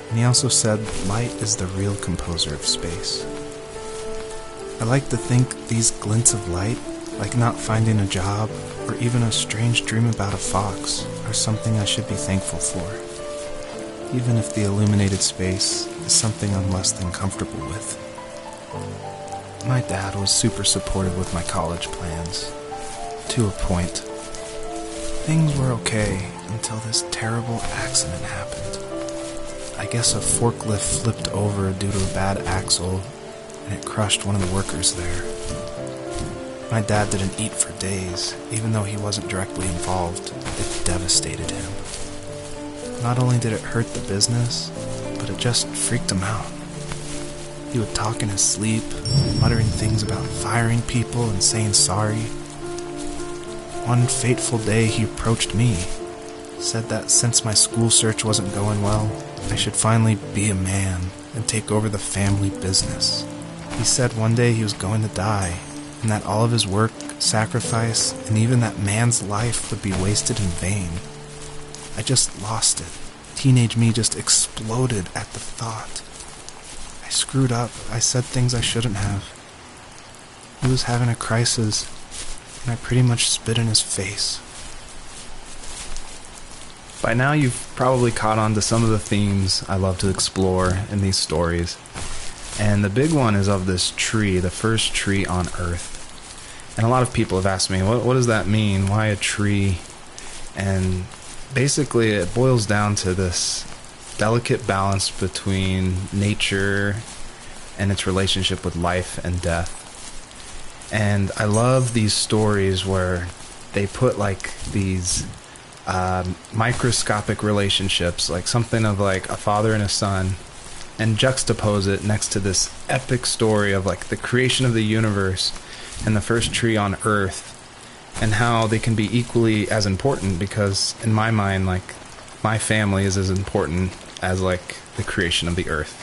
Speaker 3: And he also said light is the real composer of space. I like to think these glints of light, like not finding a job or even a strange dream about a fox, are something I should be thankful for, even if the illuminated space is something I'm less than comfortable with. My dad was super supportive with my college plans, to a point. Things were okay until this terrible accident happened. I guess a forklift flipped over due to a bad axle, and it crushed one of the workers there. My dad didn't eat for days, even though he wasn't directly involved. It devastated him. Not only did it hurt the business, but it just freaked him out. He would talk in his sleep, muttering things about firing people and saying sorry. One fateful day he approached me, said that since my school search wasn't going well, I should finally be a man and take over the family business. He said one day he was going to die, and that all of his work, sacrifice, and even that man's life would be wasted in vain. I just lost it. Teenage me just exploded at the thought. I screwed up. I said things I shouldn't have. He was having a crisis, and I pretty much spit in his face.
Speaker 1: By now you've probably caught on to some of the themes I love to explore in these stories. And the big one is of this tree, the first tree on Earth. And a lot of people have asked me, what does that mean? Why a tree? And basically it boils down to this delicate balance between nature and its relationship with life and death. And I love these stories where they put like these microscopic relationships, like something of like a father and a son, and juxtapose it next to this epic story of like the creation of the universe and the first tree on Earth, and how they can be equally as important, because in my mind, like, my family is as important as like the creation of the Earth.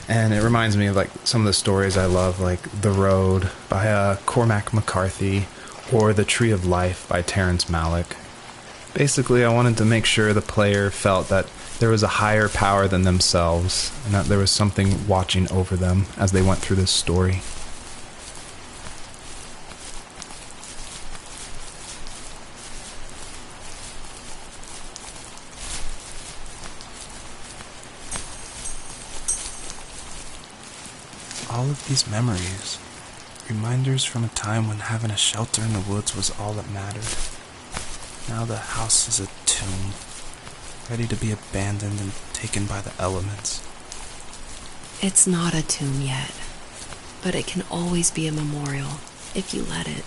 Speaker 1: And it reminds me of like some of the stories I love, like The Road by Cormac McCarthy, or The Tree of Life by Terrence Malick. Basically, I wanted to make sure the player felt that there was a higher power than themselves, and that there was something watching over them as they went through this story.
Speaker 3: All of these memories, reminders from a time when having a shelter in the woods was all that mattered. Now the house is a tomb, ready to be abandoned and taken by the elements.
Speaker 2: It's not a tomb yet, but it can always be a memorial if you let it.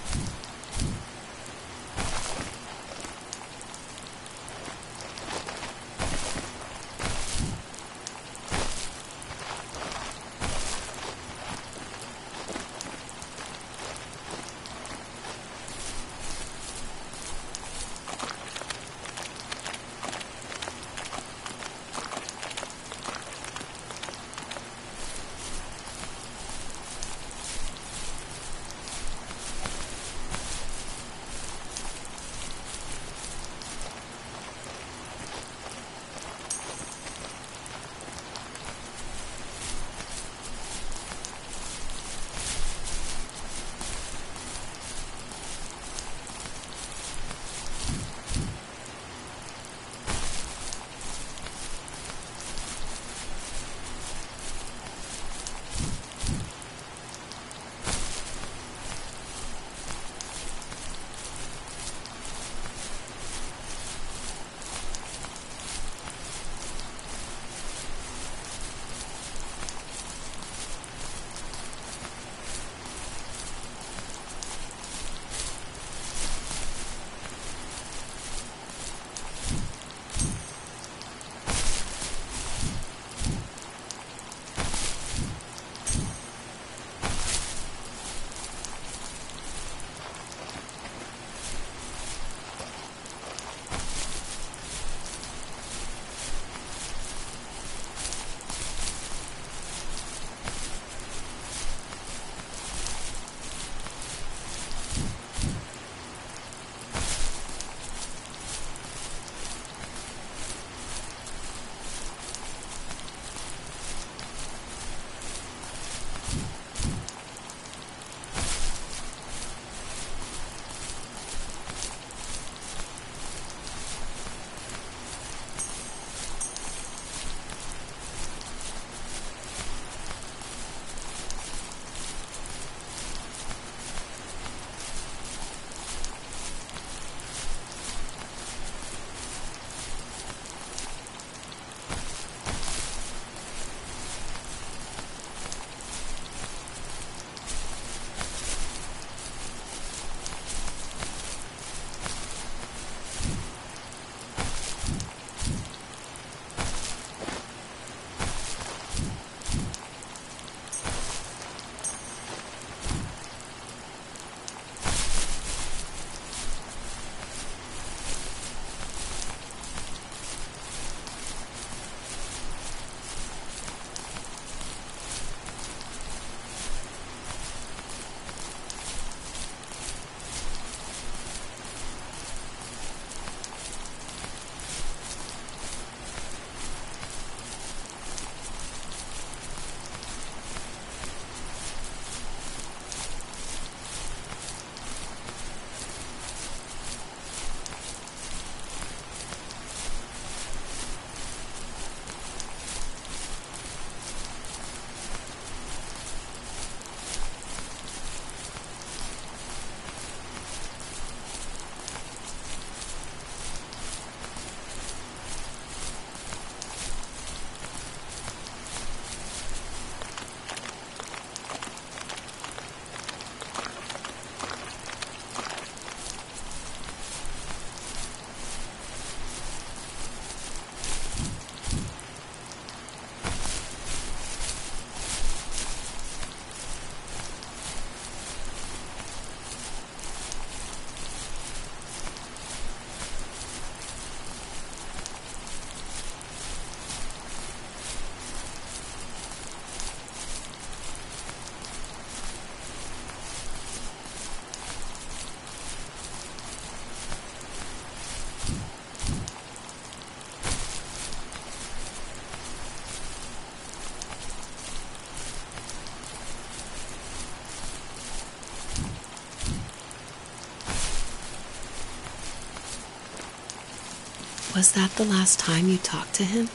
Speaker 2: Was that the last time you talked to him?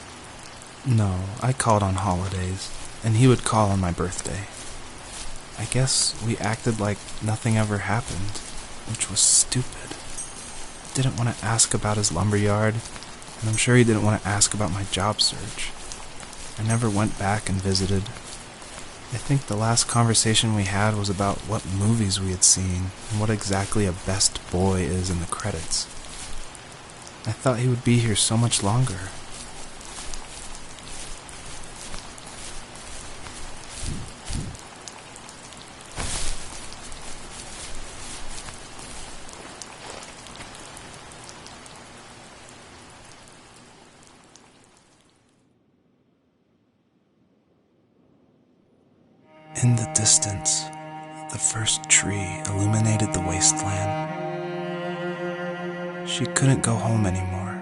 Speaker 3: No, I called on holidays, and he would call on my birthday. I guess we acted like nothing ever happened, which was stupid. I didn't want to ask about his lumberyard, and I'm sure he didn't want to ask about my job search. I never went back and visited. I think the last conversation we had was about what movies we had seen and what exactly a best boy is in the credits. I thought he would be here so much longer. In the distance, the first tree illuminated the wasteland. She couldn't go home anymore.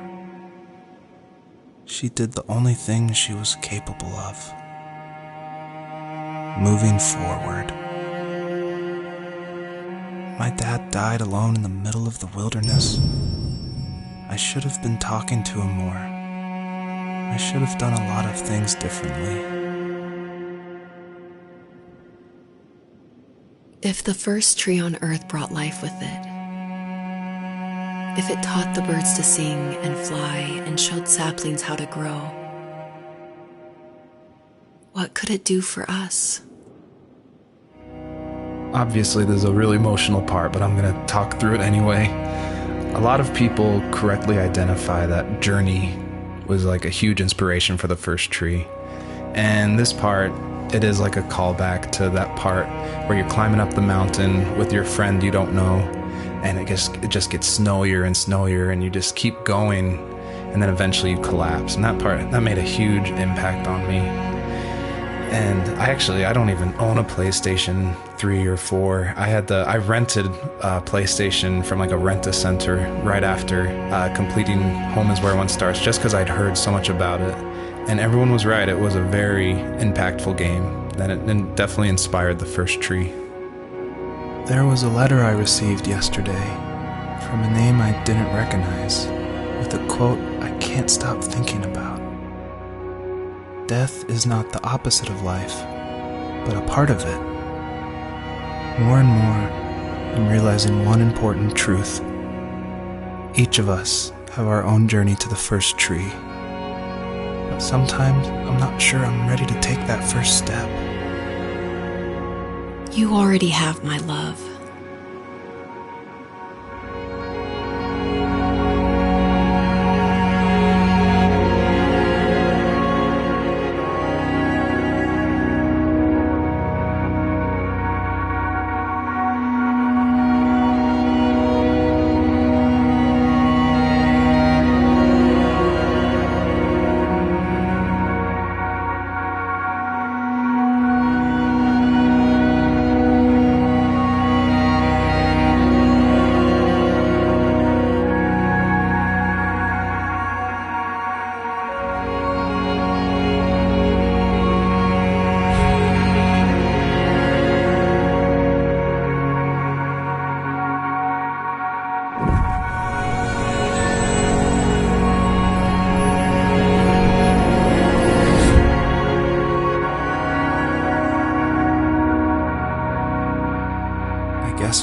Speaker 3: She did the only thing she was capable of: moving forward. My dad died alone in the middle of the wilderness. I should have been talking to him more. I should have done a lot of things differently.
Speaker 2: If the first tree on Earth brought life with it, if it taught the birds to sing and fly and showed saplings how to grow, what could it do for us?
Speaker 1: Obviously, there's a really emotional part, but I'm going to talk through it anyway. A lot of people correctly identify that Journey was like a huge inspiration for the first tree. And this part, it is like a callback to that part where you're climbing up the mountain with your friend you don't know, and it just gets snowier and snowier, and you just keep going, and then eventually you collapse. And that made a huge impact on me. And I don't even own a PlayStation 3 or 4. I rented a PlayStation from like a rent-a-center right after completing Home is Where One Starts, just because I'd heard so much about it. And everyone was right. It was a very impactful game, and it definitely inspired the first tree.
Speaker 3: There was a letter I received yesterday from a name I didn't recognize, with a quote I can't stop thinking about. Death is not the opposite of life, but a part of it. More and more, I'm realizing one important truth. Each of us have our own journey to the first tree. But sometimes I'm not sure I'm ready to take that first step.
Speaker 2: You already have my love.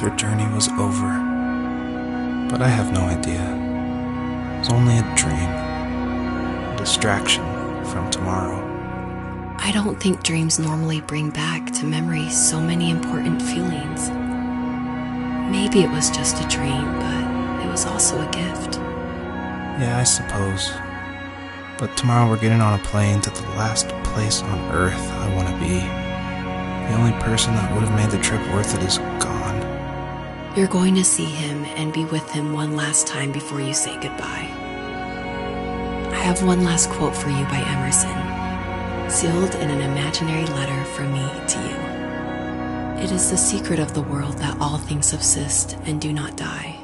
Speaker 3: Her journey was over, but I have no idea. It was only a dream, a distraction from tomorrow.
Speaker 2: I don't think dreams normally bring back to memory so many important feelings. Maybe it was just a dream, but it was also a gift.
Speaker 3: Yeah, I suppose. But tomorrow we're getting on a plane to the last place on Earth I want to be. The only person that would have made the trip worth it is gone.
Speaker 2: You're going to see him and be with him one last time before you say goodbye. I have one last quote for you by Emerson, sealed in an imaginary letter from me to you. It is the secret of the world that all things subsist and do not die,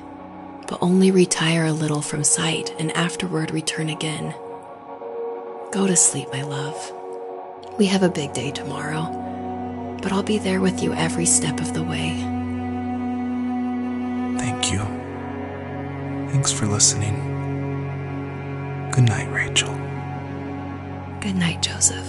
Speaker 2: but only retire a little from sight and afterward return again. Go to sleep, my love. We have a big day tomorrow, but I'll be there with you every step of the way.
Speaker 3: Thank you. Thanks for listening. Good night, Rachel.
Speaker 2: Good night, Joseph.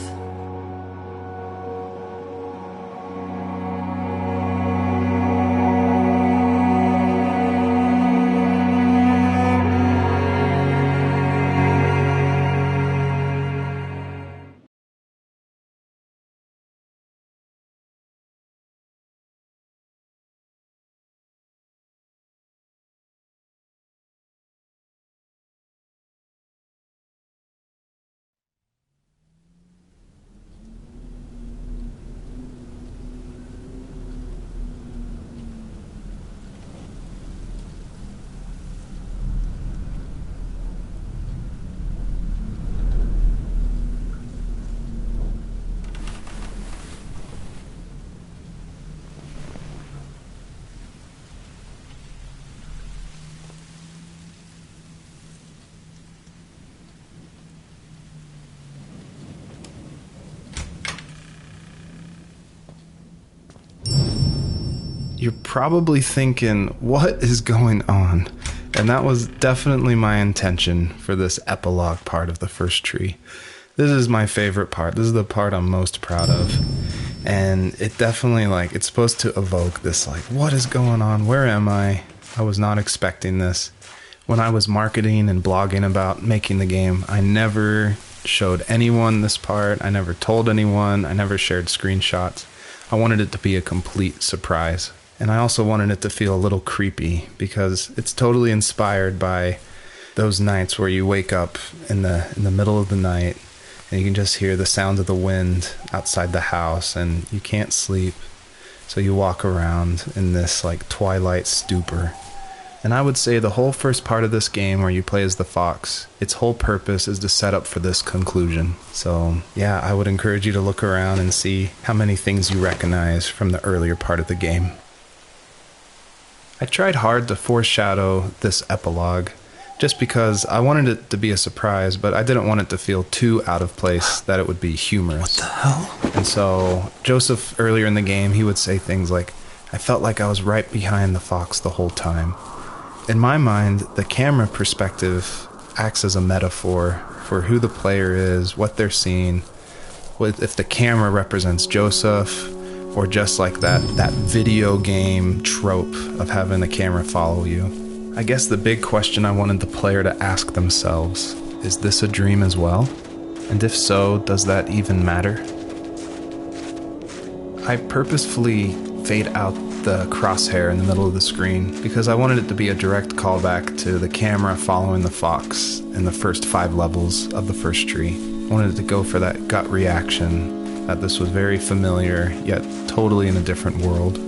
Speaker 1: You're probably thinking, what is going on? And that was definitely my intention for this epilogue part of the first tree. This is my favorite part. This is the part I'm most proud of. And it definitely, it's supposed to evoke this, what is going on? Where am I? I was not expecting this. When I was marketing and blogging about making the game, I never showed anyone this part. I never told anyone. I never shared screenshots. I wanted it to be a complete surprise. And I also wanted it to feel a little creepy because it's totally inspired by those nights where you wake up in the middle of the night and you can just hear the sound of the wind outside the house and you can't sleep. So you walk around in this twilight stupor. And I would say the whole first part of this game where you play as the fox, its whole purpose is to set up for this conclusion. So yeah, I would encourage you to look around and see how many things you recognize from the earlier part of the game. I tried hard to foreshadow this epilogue just because I wanted it to be a surprise, but I didn't want it to feel too out of place that it would be humorous.
Speaker 3: What the hell?
Speaker 1: And so Joseph, earlier in the game, he would say things like, I felt like I was right behind the fox the whole time. In my mind, the camera perspective acts as a metaphor for who the player is, what they're seeing, if the camera represents Joseph, or just that video game trope of having the camera follow you. I guess the big question I wanted the player to ask themselves, is this a dream as well? And if so, does that even matter? I purposefully fade out the crosshair in the middle of the screen because I wanted it to be a direct callback to the camera following the fox in the first 5 levels of the first tree. I wanted it to go for that gut reaction that this was very familiar, yet totally in a different world.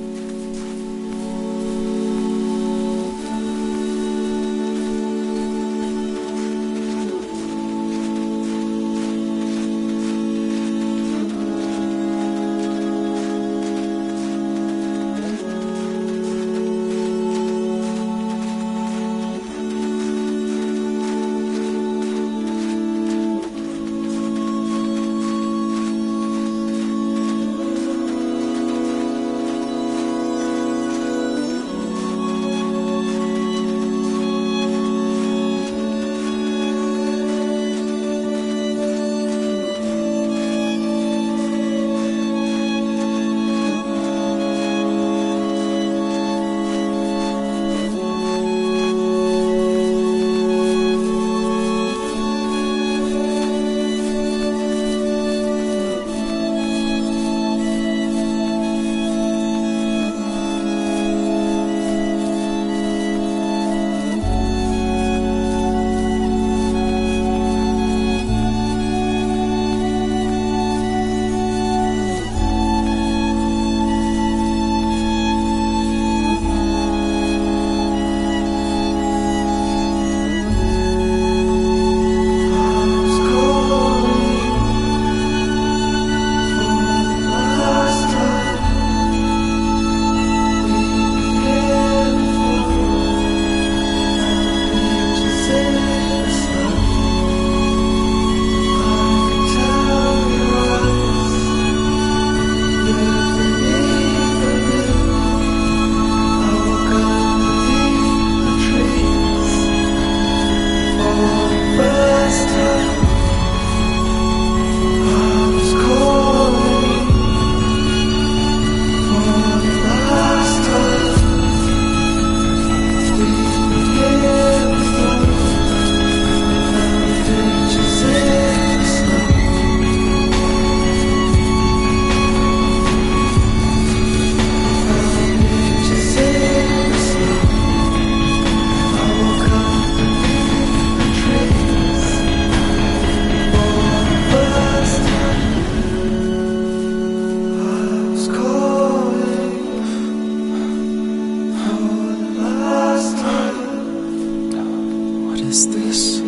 Speaker 2: just this.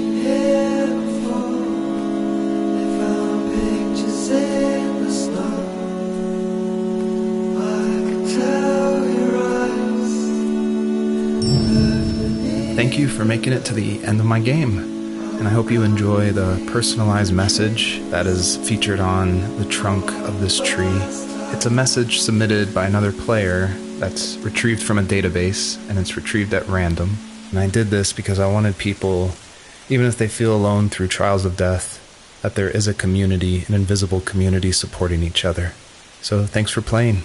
Speaker 1: Thank you for making it to the end of my game, and I hope you enjoy the personalized message that is featured on the trunk of this tree. It's a message submitted by another player that's retrieved from a database, and it's retrieved at random. And I did this because I wanted people, even if they feel alone through trials of death, that there is a community, an invisible community supporting each other. So thanks for playing.